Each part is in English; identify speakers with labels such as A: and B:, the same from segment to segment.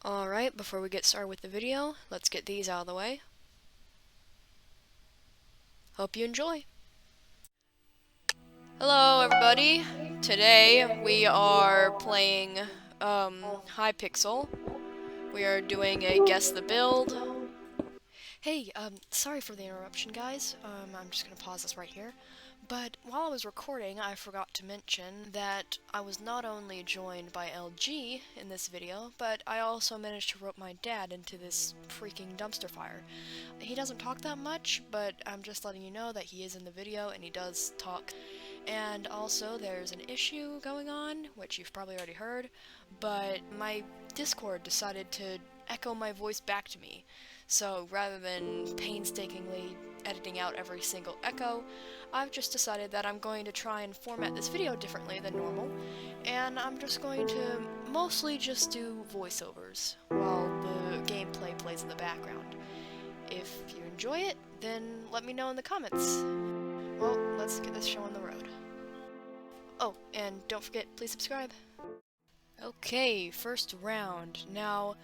A: Alright, before we get started with the video, let's get these out of the way. Hope you enjoy. Hello everybody! Today we are playing Hypixel. We are doing a guess the build. Hey, sorry for the interruption guys. I'm just gonna pause this right here. But while I was recording, I forgot to mention that I was not only joined by LG in this video, but I also managed to rope my dad into this freaking dumpster fire. He doesn't talk that much, but I'm just letting you know that he is in the video and he does talk. And also there's an issue going on, which you've probably already heard, but my Discord decided to echo my voice back to me. So rather than painstakingly editing out every single echo, I've just decided that I'm going to try and format this video differently than normal, and I'm just going to mostly just do voiceovers while the gameplay plays in the background. If you enjoy it, then let me know in the comments. Well, let's get this show on the road. Oh, and don't forget, please subscribe. Okay, first round. Now,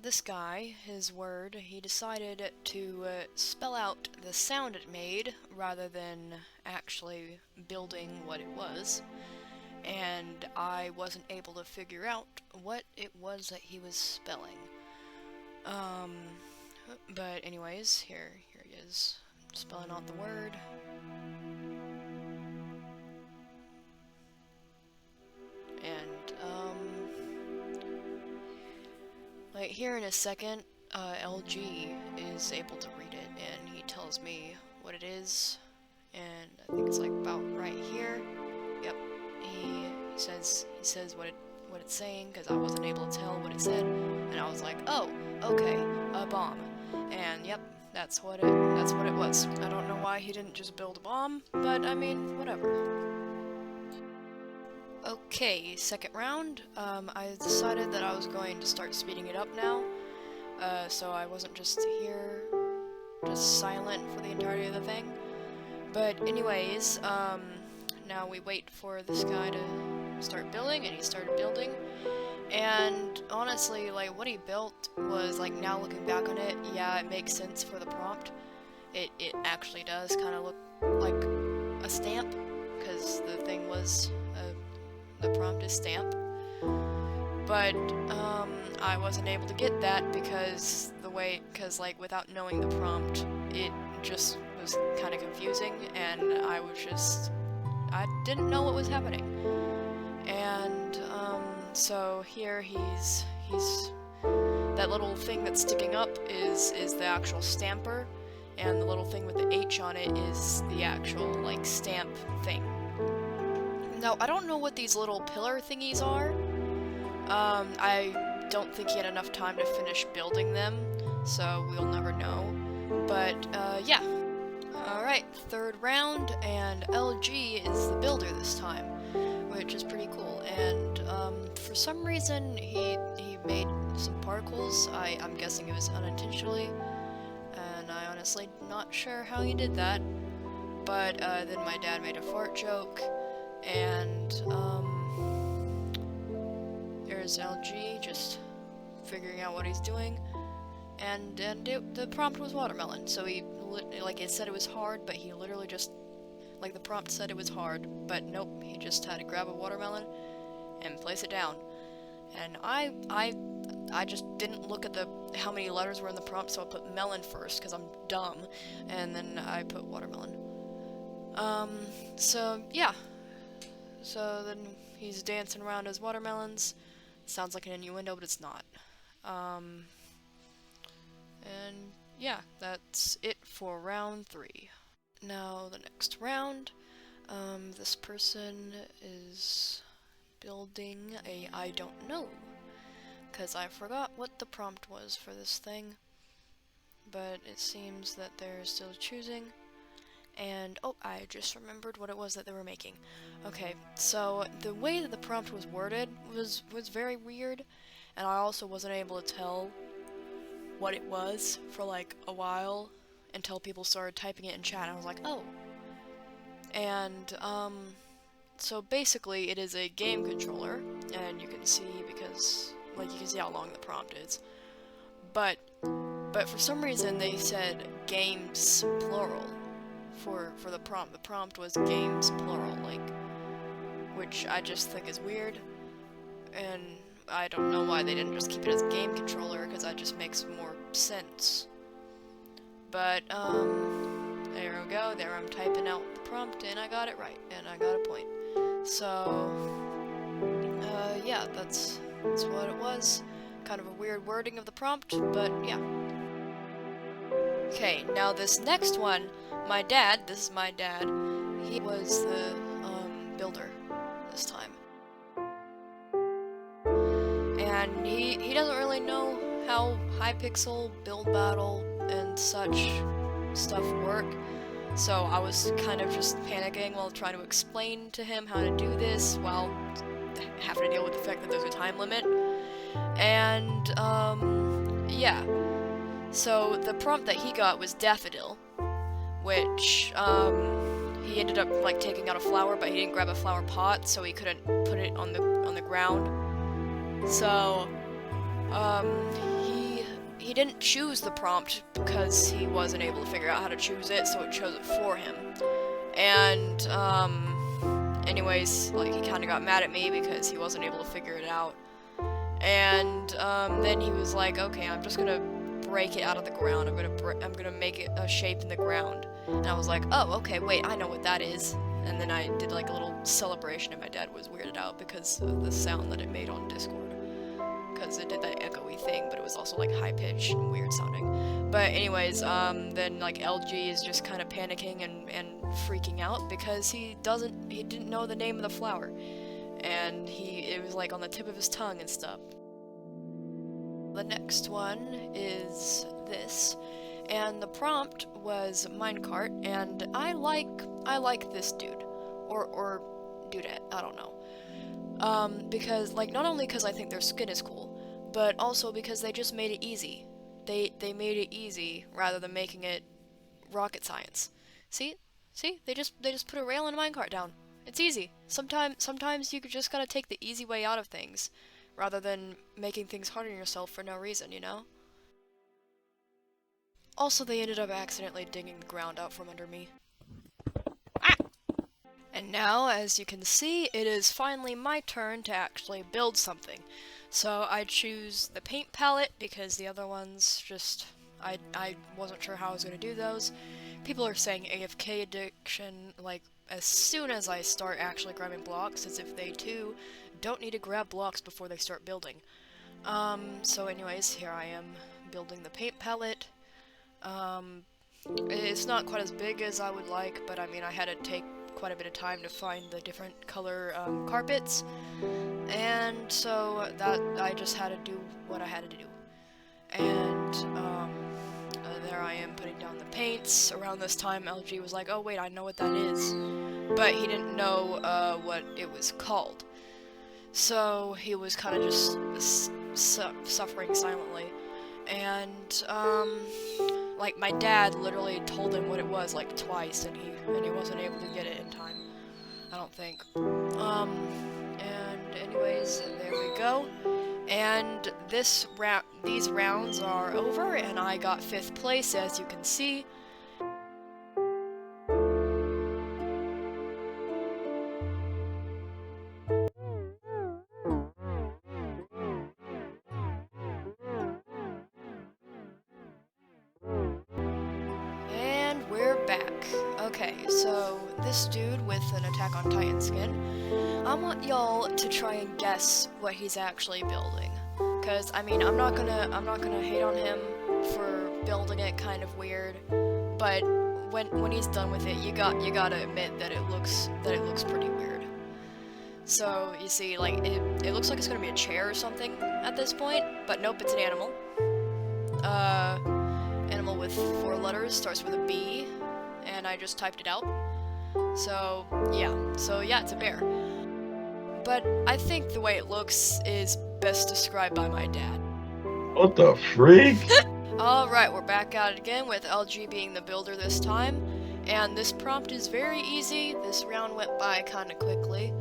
A: this guy, his word, he decided to spell out the sound it made rather than actually building what it was, and I wasn't able to figure out what it was that he was spelling. But anyways, here he is, spelling out the word. Like here in a second, LG is able to read it, and he tells me what it is, and I think it's like about right here. Yep, he says what it's saying, because I wasn't able to tell what it said, and I was like, oh, okay, a bomb, and yep, that's what it was. I don't know why he didn't just build a bomb, but I mean, whatever. Okay, second round. I decided that I was going to start speeding it up now, so I wasn't just here, just silent for the entirety of the thing. But anyways, now we wait for this guy to start building, and he started building. And honestly, like, what he built was, like, now looking back on it, yeah, it makes sense for the prompt. It actually does kind of look like a stamp, because the thing was the prompt is stamp, but I wasn't able to get that because like without knowing the prompt, it just was kind of confusing, and I didn't know what was happening. And so here he's that little thing that's sticking up is the actual stamper, and the little thing with the H on it is the actual like stamp thing. Now, I don't know what these little pillar thingies are. I don't think he had enough time to finish building them, so we'll never know. But, yeah. Alright, third round, and LG is the builder this time, which is pretty cool. And, for some reason, he made some particles. I'm guessing it was unintentionally, and I honestly not sure how he did that. But, then my dad made a fart joke. And, there's LG just figuring out what he's doing, and the prompt was watermelon, so like it said it was hard, but he literally just, like the prompt said it was hard, but nope, he just had to grab a watermelon and place it down. And I just didn't look at how many letters were in the prompt, so I put melon first, because I'm dumb, and then I put watermelon. So, yeah. So then he's dancing around his watermelons. Sounds like an innuendo, but it's not. And yeah, that's it for round 3. Now the next round, this person is building a I don't know, because I forgot what the prompt was for this thing, but it seems that they're still choosing. And, oh, I just remembered what it was that they were making. Okay, so the way that the prompt was worded was very weird, and I also wasn't able to tell what it was for, like, a while, until people started typing it in chat, and I was like, oh. And, so basically it is a game controller, and you can see because like, you can see how long the prompt is. But for some reason they said games plural for the prompt. The prompt was games plural, like, which I just think is weird, and I don't know why they didn't just keep it as game controller, because that just makes more sense. But, there we go, there I'm typing out the prompt, and I got it right, and I got a point. So, yeah, that's what it was. Kind of a weird wording of the prompt, but yeah. Okay, now this next one, my dad, this is my dad, he was the, builder this time. And he doesn't really know how Hypixel, build battle, and such stuff work, so I was kind of just panicking while trying to explain to him how to do this while having to deal with the fact that there's a time limit. And, yeah. So the prompt that he got was daffodil, which, he ended up, like, taking out a flower, but he didn't grab a flower pot, so he couldn't put it on the ground. So, he didn't choose the prompt because he wasn't able to figure out how to choose it, so it chose it for him. And, anyways, like, he kinda got mad at me because he wasn't able to figure it out. And, then he was like, okay, I'm just gonna break it out of the ground. I'm gonna make it a shape in the ground. And I was like, oh, okay, wait, I know what that is. And then I did, like, a little celebration, and my dad was weirded out because of the sound that it made on Discord. Because it did that echoey thing, but it was also, like, high-pitched and weird sounding. But anyways, then, like, LG is just kind of panicking and freaking out because he didn't know the name of the flower. And it was, like, on the tip of his tongue and stuff. The next one is this, and the prompt was minecart, and I like this dude, or dudette, I don't know. Because, like, not only because I think their skin is cool, but also because they just made it easy. They made it easy rather than making it rocket science. See? They just put a rail and a minecart down. It's easy. Sometimes you just gotta take the easy way out of things, rather than making things hard on yourself for no reason, you know? Also, they ended up accidentally digging the ground out from under me. Ah! And now, as you can see, it is finally my turn to actually build something. So I choose the paint palette because the other ones just, I wasn't sure how I was going to do those. People are saying AFK addiction, like, as soon as I start actually grabbing blocks, as if they too don't need to grab blocks before they start building. So anyways, here I am building the paint palette. It's not quite as big as I would like, but I mean, I had to take quite a bit of time to find the different color carpets, and so that I just had to do what I had to do. And there I am putting down the paints. Around this time, LG was like, oh wait, I know what that is, but he didn't know what it was called. So he was kind of just suffering silently, and like, my dad literally told him what it was like twice, and he wasn't able to get it in time, I don't think. And anyways, there we go. And these rounds are over, and I got 5th place, as you can see. Okay, so this dude with an Attack on Titan skin, I want y'all to try and guess what he's actually building. Cause I mean, I'm not gonna hate on him for building it kind of weird, but when he's done with it, you gotta admit that it looks pretty weird. So you see, like, it looks like it's gonna be a chair or something at this point, but nope, it's an animal. Animal with 4 letters, starts with a B. And I just typed it out. So yeah, it's a bear. But I think the way it looks is best described by my dad.
B: What the freak?
A: Alright, we're back at it again with LG being the builder this time. And this prompt is very easy. This round went by kinda quickly.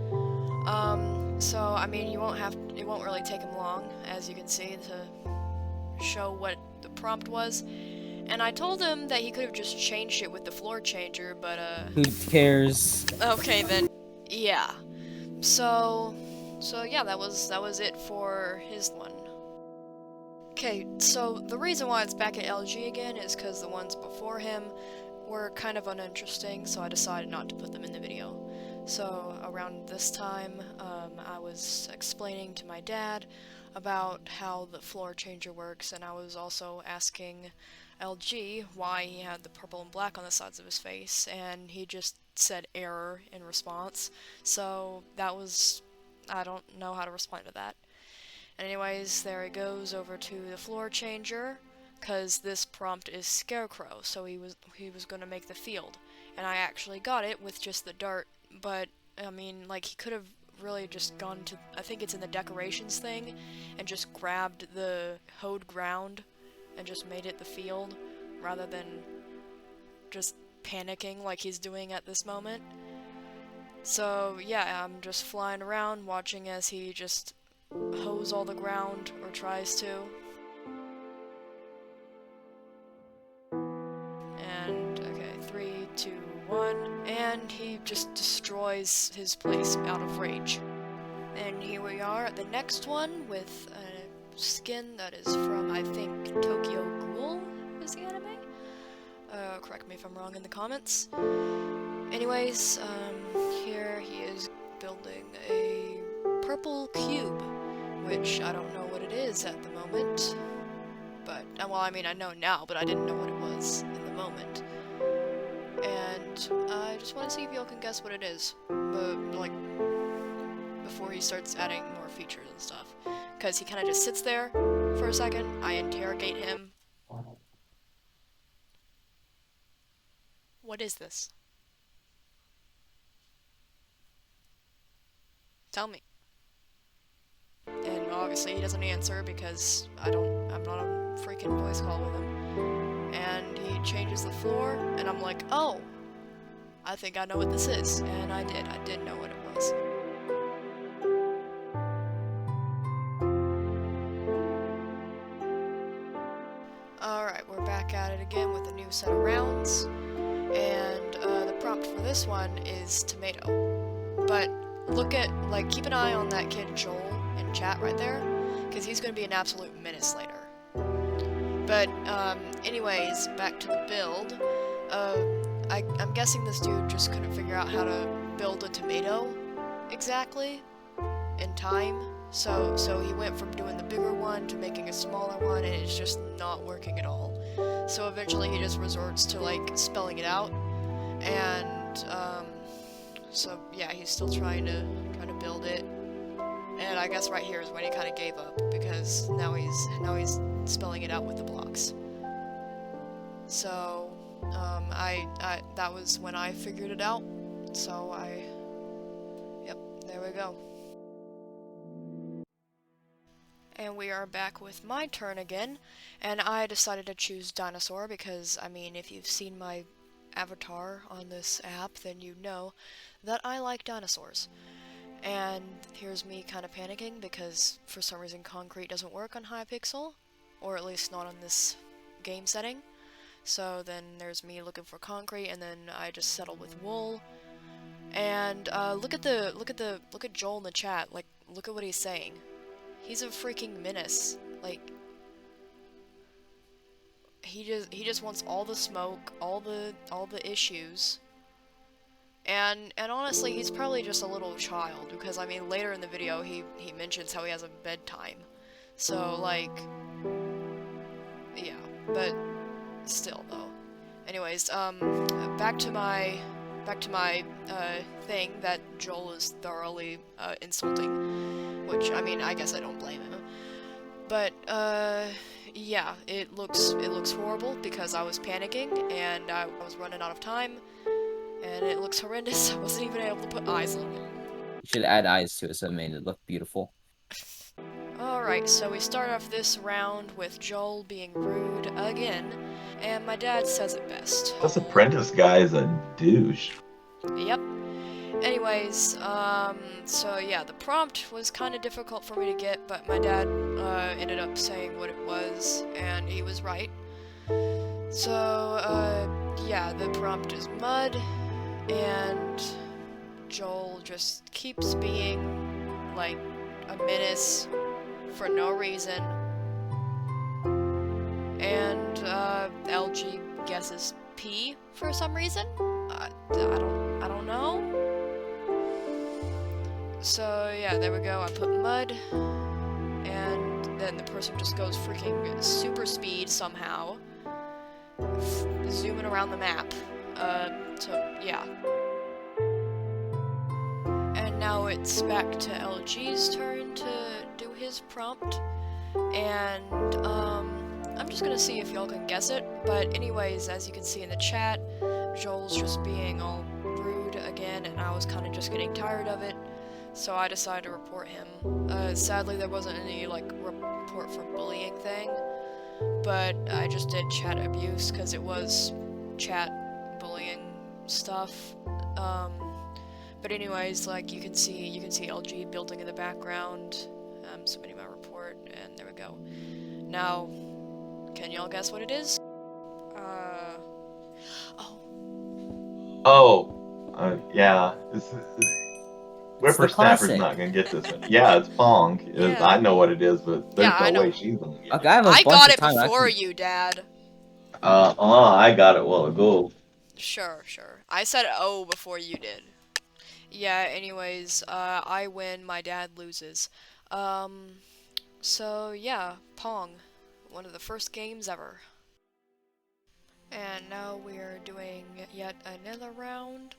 A: So, I mean, it won't really take him long, as you can see, to show what the prompt was. And I told him that he could have just changed it with the floor changer, but,
C: Who cares?
A: okay then. Yeah. So, so yeah, that was it for his one. Okay, so the reason why it's back at LG again is because the ones before him were kind of uninteresting, so I decided not to put them in the video. So around this time, I was explaining to my dad about how the floor changer works, and I was also asking LG why he had the purple and black on the sides of his face, and he just said error in response. So that was, I don't know how to respond to that. Anyways, there he goes over to the floor changer, cause this prompt is Scarecrow, so he was gonna make the field, and I actually got it with just the dart. But I mean, like he could have really just gone to, I think it's in the decorations thing, and just grabbed the hoed ground and just made it the field, rather than just panicking like he's doing at this moment. So yeah, I'm just flying around watching as he just hose all the ground, or tries to. And, okay, 3, 2, 1. And he just destroys his place out of rage. And here we are at the next one with a skin that is from, I think, Tokyo Ghoul is the anime? Correct me if I'm wrong in the comments. Anyways, here he is building a purple cube, which I don't know what it is at the moment. But, well, I mean, I know now, but I didn't know what it was in the moment. And I just want to see if y'all can guess what it is, but, like, before he starts adding more features and stuff. Because he kind of just sits there for a second, I interrogate him. What is this? Tell me. And obviously he doesn't answer because I'm not on freaking voice call with him. And he changes the floor, and I'm like, oh, I think I know what this is. And I did know what it was. Alright, we're back at it again with a new set of rounds. And the prompt for this one is tomato. But look at, like, keep an eye on that kid Joel in chat right there, because he's going to be an absolute menace later. But, anyways, back to the build. I'm guessing this dude just couldn't figure out how to build a tomato exactly in time. So he went from doing the bigger one to making a smaller one, and it's just not working at all. So eventually he just resorts to, like, spelling it out. And, so yeah, he's still trying to build it. And I guess right here is when he kind of gave up, because now he's spelling it out with the blocks. So, that was when I figured it out. So yep, there we go. And we are back with my turn again, and I decided to choose dinosaur because, I mean, if you've seen my avatar on this app, then you know that I like dinosaurs. And here's me kind of panicking because for some reason concrete doesn't work on Hypixel, or at least not on this game setting. So then there's me looking for concrete, and then I just settle with wool. And look at Joel in the chat. Like, look at what he's saying. He's a freaking menace. Like, he just wants all the smoke, all the issues. And honestly, he's probably just a little child, because I mean later in the video he mentions how he has a bedtime. So like, yeah, but still though. Anyways, back to my thing that Joel is thoroughly insulting, which I mean I guess I don't blame him. But yeah, it looks horrible because I was panicking and I was running out of time. And it looks horrendous. I wasn't even able to put eyes on it.
C: You should add eyes to it so it made it look beautiful.
A: Alright, so we start off this round with Joel being rude again, and my dad says it best.
B: This apprentice guy is a douche.
A: Yep. Anyways, so yeah, the prompt was kind of difficult for me to get, but my dad ended up saying what it was, and he was right. So, yeah, the prompt is mud, and Joel just keeps being, like, a menace for no reason. And, LG guesses P for some reason. I don't know. So, yeah, there we go. I put mud, and then the person just goes freaking super speed somehow, zooming around the map. So, yeah. And now it's back to LG's turn to do his prompt. And, I'm just gonna see if y'all can guess it. But anyways, as you can see in the chat, Joel's just being all rude again, and I was kind of just getting tired of it. So I decided to report him. Sadly, there wasn't any, like, report for bullying thing. But I just did chat abuse, because it was chat bullying stuff. But anyways, like, you can see LG building in the background. I'm submitting my report, and there we go. Now, can y'all guess what it is?
B: Yeah. Whippersnapper's
C: classic.
B: not gonna get this one. Yeah, it's Pong.
A: Yeah.
B: I know what it is, but there's
A: Yeah, I
B: no way
A: know.
B: she's gonna get
C: Okay,
B: it.
C: I have a
A: I
C: bunch
A: got
C: of
A: it
C: time.
A: before you, Dad.
B: I got it a while ago.
A: Sure. I said O before you did. Yeah, anyways, I win, my dad loses. So yeah, Pong. One of the first games ever. And now we're doing yet another round.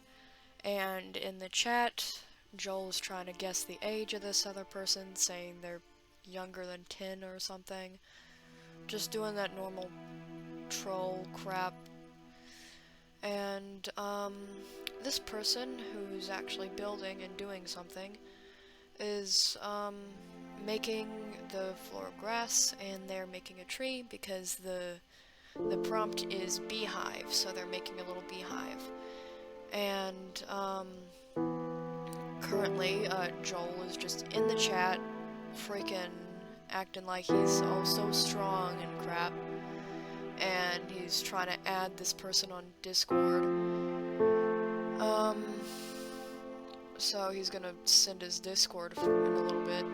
A: And in the chat, Joel's trying to guess the age of this other person, saying they're younger than 10 or something. Just doing that normal troll crap. And, this person who's actually building and doing something is, making the floor of grass, and they're making a tree because the prompt is beehive, so they're making a little beehive. And, currently, Joel is just in the chat, freaking acting like he's all so strong and crap. And he's trying to add this person on Discord. So he's gonna send his Discord in a little bit.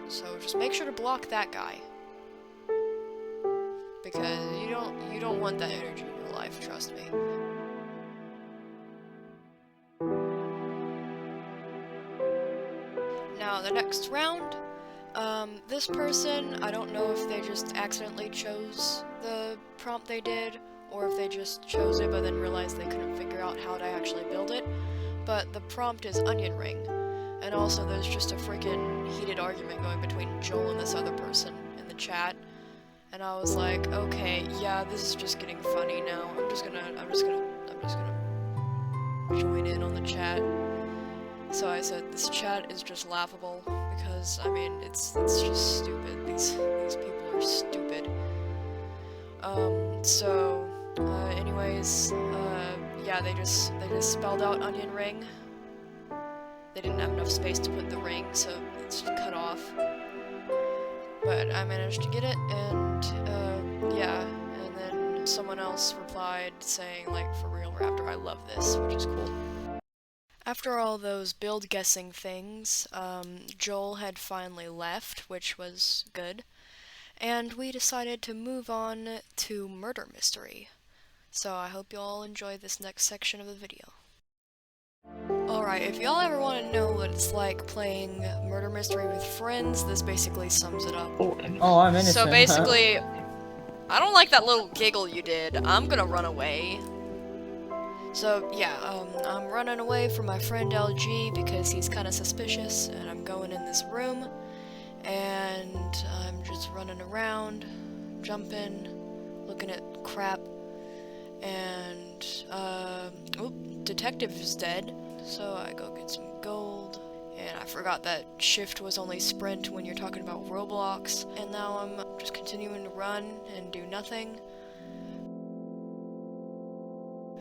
A: So just make sure to block that guy. Because you don't want that energy in your life, trust me. Now the next round, this person, I don't know if they just accidentally chose the prompt they did, or if they just chose it but then realized they couldn't figure out how to actually build it. But the prompt is onion ring. And also there's just a freaking heated argument going between Joel and this other person in the chat. And I was like, okay, yeah, this is just getting funny now. I'm just gonna join in on the chat. So I said, this chat is just laughable, because, I mean, it's just stupid. These people are stupid. Anyways, yeah, they just spelled out onion ring. They didn't have enough space to put the ring, so it's cut off. But I managed to get it, and, yeah, and then someone else replied saying, like, for real, Raptor, I love this, which is cool. After all those build guessing things, Joel had finally left, which was good, and we decided to move on to murder mystery. So I hope you all enjoy this next section of the video. Alright, if y'all ever want to know what it's like playing murder mystery with friends, this basically sums it up.
C: Oh, I'm innocent.
A: So basically, I don't like that little giggle you did. I'm gonna run away. So yeah, I'm running away from my friend LG because he's kind of suspicious, and I'm going in this room, and I'm just running around, jumping, looking at crap, and, oop, detective is dead, so I go get some gold, and I forgot that shift was only sprint when you're talking about Roblox, and now I'm just continuing to run and do nothing.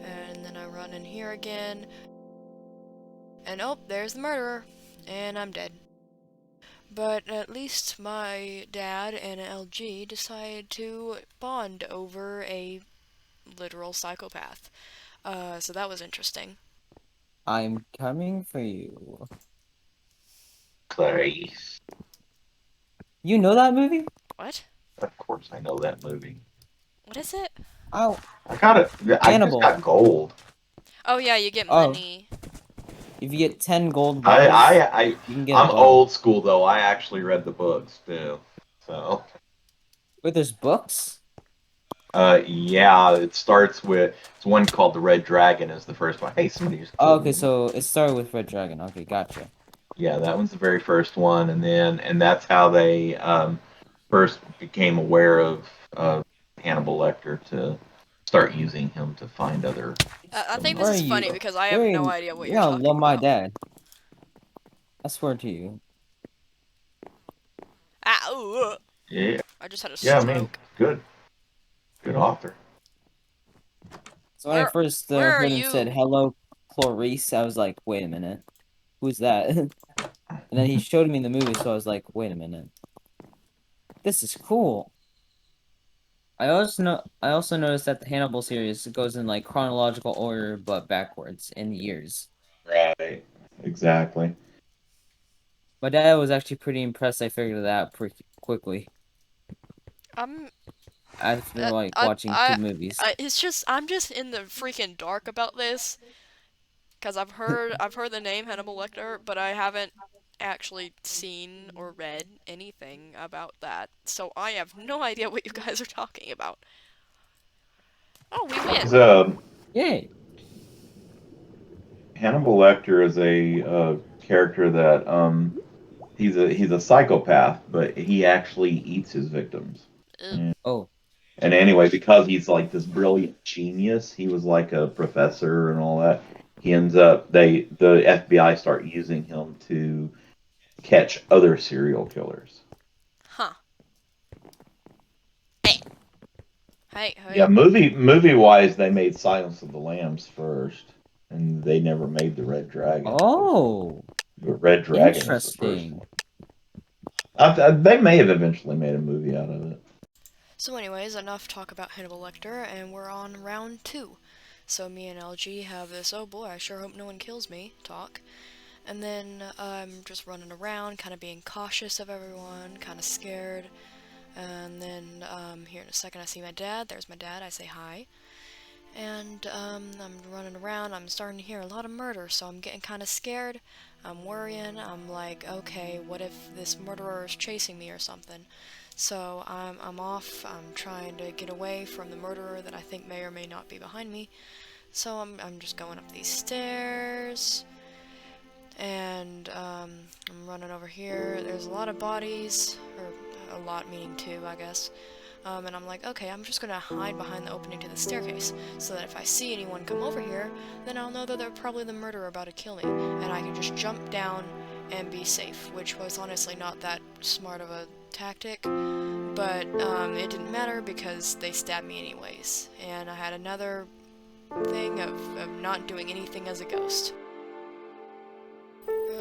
A: And then I run in here again, And oh, there's the murderer. And I'm dead. But at least my dad and LG decided to bond over a literal psychopath. So that was interesting.
C: I'm coming for you.
B: Clarice.
C: You know that movie?
A: What?
B: Of course I know that movie.
A: What is it?
C: Oh,
B: I got it. I just
C: Hannibal.
B: got gold.
A: Oh yeah, you get
C: Oh,
A: money.
C: if you get 10 gold
B: I,
C: bars,
B: I, I,
C: you can get a
B: I'm
C: bow.
B: old school though. I actually read the books too. So,
C: Wait, there's books?
B: yeah, it starts with it's one called the Red Dragon is the first one. Hey, somebody just
C: Oh,
B: killed
C: okay,
B: me.
C: so it started with Red Dragon. Okay, gotcha.
B: Yeah, that one's the very first one, and that's how they first became aware of Hannibal Lecter to start using him to find other
A: I think this
C: Where are
A: is
B: criminals.
A: funny
C: you?
A: because I have
C: Where are
A: no
C: you?
A: idea what
C: You're
A: you're
C: gonna
A: talking
C: love my
A: about.
C: dad. I swear to you.
A: Ah, ooh,
B: Yeah,
A: I just had a
B: yeah, I mean,
A: stroke.
B: good author.
C: So when I
A: Where,
C: first
A: where are
C: heard him said,
A: you?
C: "Hello, Clarice," I was like, "Wait a minute, who's that?" And then he showed me in the movie, so I was like, "Wait a minute, this is cool." I also noticed that the Hannibal series goes in like chronological order, but backwards in years.
B: Right. Exactly.
C: My dad was actually pretty impressed. I figured it out pretty quickly
A: I'm.
C: after like watching two movies.
A: It's just I'm just in the freaking dark about this because I've heard the name Hannibal Lecter, but I haven't actually seen or read anything about that. So I have no idea what you guys are talking about. Oh, we
B: He's
A: win.
B: a
C: Yay!
B: Hannibal Lecter is a character that he's a psychopath, but he actually eats his victims.
A: Ugh.
B: And,
C: Oh,
B: and anyway, because he's like this brilliant genius, he was like a professor and all that. He ends up the FBI start using him to catch other serial killers.
A: Huh. Hey,
B: Yeah,
A: hey.
B: movie wise, they made Silence of the Lambs first, and they never made the Red Dragon.
C: oh,
B: But Red Dragon is the first
C: interesting.
B: one. They may have eventually made a movie out of it.
A: So, anyways, enough talk about Hannibal Lecter, and we're on round two. So me and LG have this, oh boy, I sure hope no one kills me talk. And then I'm just running around, kind of being cautious of everyone, kind of scared. And then here in a second, I see my dad. There's my dad. I say hi. And I'm running around. I'm starting to hear a lot of murder, so I'm getting kind of scared. I'm worrying. I'm like, okay, what if this murderer is chasing me or something? So I'm off. I'm trying to get away from the murderer that I think may or may not be behind me. So I'm just going up these stairs. And I'm running over here. There's a lot of bodies, or a lot meaning two, I guess. And I'm like, okay, I'm just gonna hide behind the opening to the staircase, so that if I see anyone come over here, then I'll know that they're probably the murderer about to kill me, and I can just jump down and be safe, which was honestly not that smart of a tactic, but it didn't matter because they stabbed me anyways, and I had another thing of not doing anything as a ghost.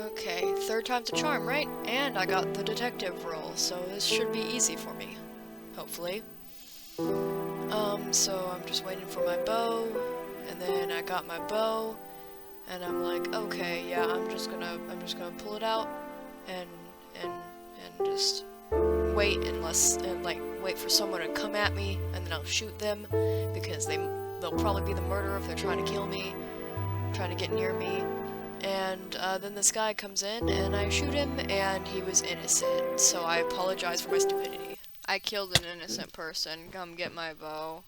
A: Okay, third time's a charm, right? And I got the detective role, so this should be easy for me. Hopefully. So I'm just waiting for my bow, and then I got my bow, and I'm like, okay, yeah, I'm just gonna pull it out, and, and, and just wait and like, wait for someone to come at me, and then I'll shoot them, because they'll probably be the murderer if they're trying to kill me, trying to get near me. And then this guy comes in, and I shoot him, and he was innocent, so I apologize for my stupidity. I killed an innocent person. Come get my bow.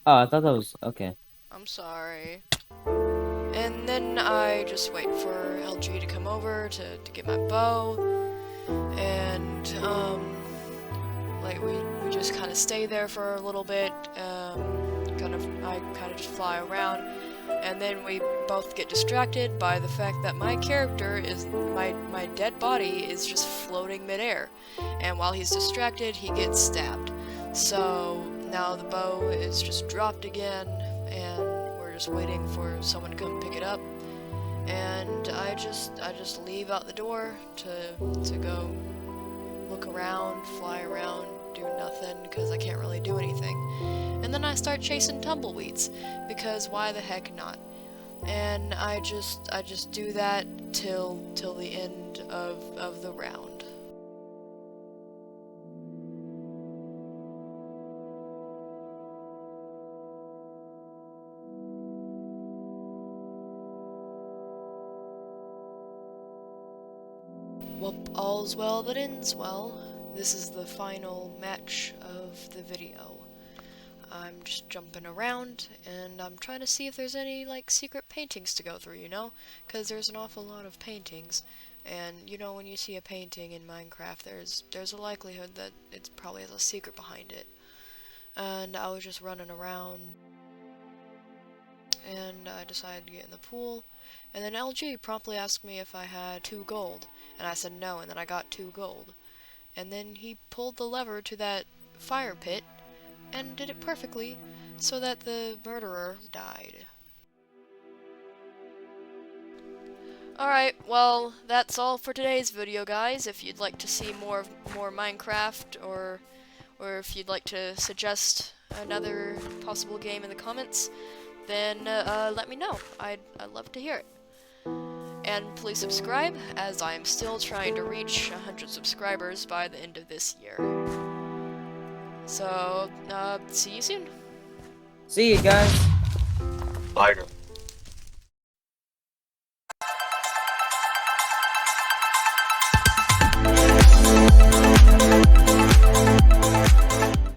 C: Oh, I thought that was okay.
A: I'm sorry. And then I just wait for LG to come over to get my bow. And, like, we just kind of stay there for a little bit. I kind of just fly around. And then we both get distracted by the fact that my character is, my dead body is just floating midair. And while he's distracted, he gets stabbed. So now the bow is just dropped again, and we're just waiting for someone to come pick it up. and I just leave out the door to go look around, fly around, do nothing because I can't really do anything. And then I start chasing tumbleweeds because why the heck not? And I just do that till the end of the round. Well, all's well that ends well. This is the final match of the video. I'm just jumping around, and I'm trying to see if there's any, like, secret paintings to go through, you know? Because there's an awful lot of paintings, and, you know, when you see a painting in Minecraft, there's a likelihood that it probably has a secret behind it. And I was just running around, and I decided to get in the pool, and then LG promptly asked me if I had 2 gold, and I said no, and then I got 2 gold. And then he pulled the lever to that fire pit, and did it perfectly, so that the murderer died. Alright, well, that's all for today's video, guys. If you'd like to see more Minecraft, or if you'd like to suggest another possible game in the comments, then let me know. I'd love to hear it. And please subscribe, as I am still trying to reach 100 subscribers by the end of this year. So, see you soon.
C: See you guys.
B: Later.